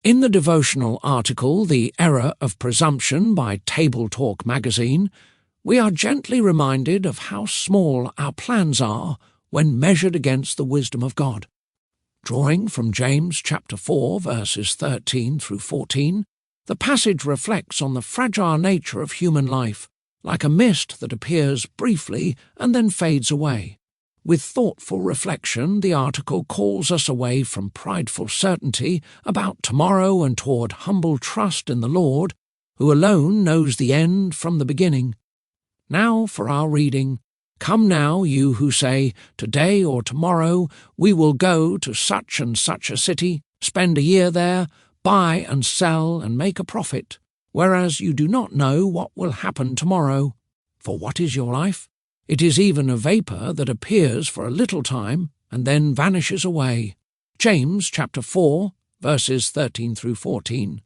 In the devotional article, The Error of Presumption by TableTalk Magazine, we are gently reminded of how small our plans are when measured against the wisdom of God. Drawing from James chapter 4, verses 13 through 14, the passage reflects on the fragile nature of human life, like a mist that appears briefly and then fades away. With thoughtful reflection, the article calls us away from prideful certainty about tomorrow and toward humble trust in the Lord, who alone knows the end from the beginning. Now for our reading. Come now, you who say, today or tomorrow we will go to such and such a city, spend a year there, buy and sell and make a profit, whereas you do not know what will happen tomorrow. For what is your life? It is even a vapour that appears for a little time and then vanishes away. James chapter 4, verses 13 through 14.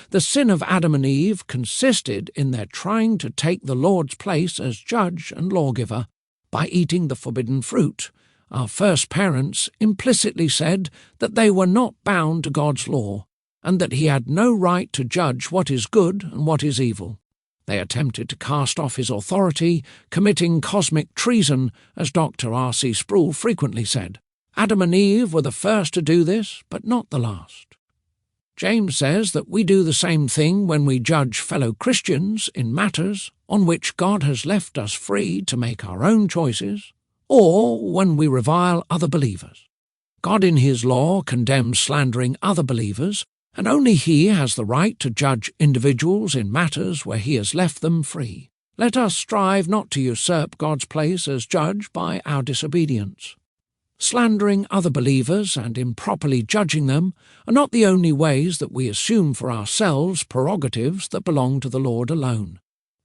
The sin of Adam and Eve consisted in their trying to take the Lord's place as judge and lawgiver by eating the forbidden fruit. Our first parents implicitly said that they were not bound to God's law, and that he had no right to judge what is good and what is evil. They attempted to cast off his authority, committing cosmic treason, as Dr. R.C. Sproul frequently said. Adam and Eve were the first to do this, but not the last. James says that we do the same thing when we judge fellow Christians in matters on which God has left us free to make our own choices, or when we revile other believers. God in his law condemns slandering other believers, and only he has the right to judge individuals in matters where he has left them free. Let us strive not to usurp God's place as judge by our disobedience. Slandering other believers and improperly judging them are not the only ways that we assume for ourselves prerogatives that belong to the Lord alone.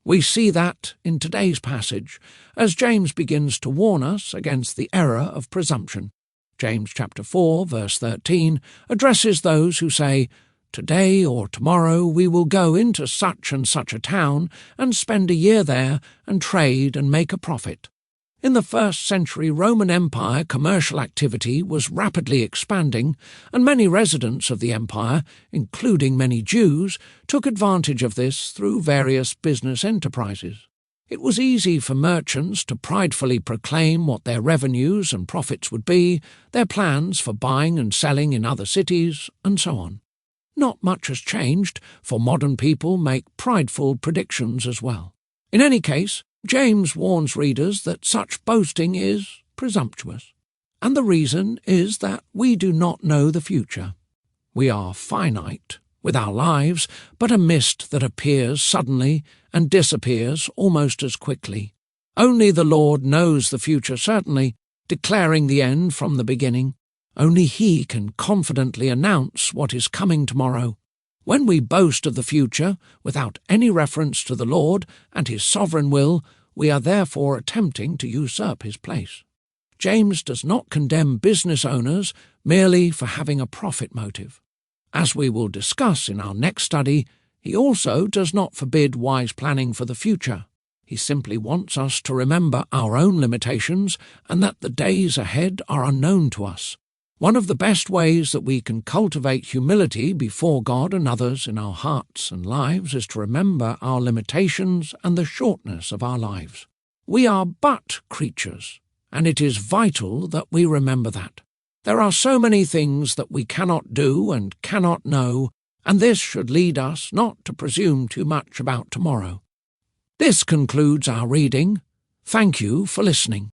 We see that in today's passage, as James begins to warn us against the error of presumption. James chapter 4, verse 13, addresses those who say, "Today or tomorrow we will go into such and such a town and spend a year there and trade and make a profit." In the 1st century Roman Empire, commercial activity was rapidly expanding, and many residents of the empire, including many Jews, took advantage of this through various business enterprises. It was easy for merchants to pridefully proclaim what their revenues and profits would be, their plans for buying and selling in other cities, and so on. Not much has changed, for modern people make prideful predictions as well. In any case, James warns readers that such boasting is presumptuous, and the reason is that we do not know the future. We are finite with our lives, but a mist that appears suddenly and disappears almost as quickly. Only the Lord knows the future certainly, declaring the end from the beginning. Only he can confidently announce what is coming tomorrow. When we boast of the future, without any reference to the Lord and his sovereign will, we are therefore attempting to usurp his place. James does not condemn business owners merely for having a profit motive. As we will discuss in our next study, he also does not forbid wise planning for the future. He simply wants us to remember our own limitations and that the days ahead are unknown to us. One of the best ways that we can cultivate humility before God and others in our hearts and lives is to remember our limitations and the shortness of our lives. We are but creatures, and it is vital that we remember that. There are so many things that we cannot do and cannot know, and this should lead us not to presume too much about tomorrow. This concludes our reading. Thank you for listening.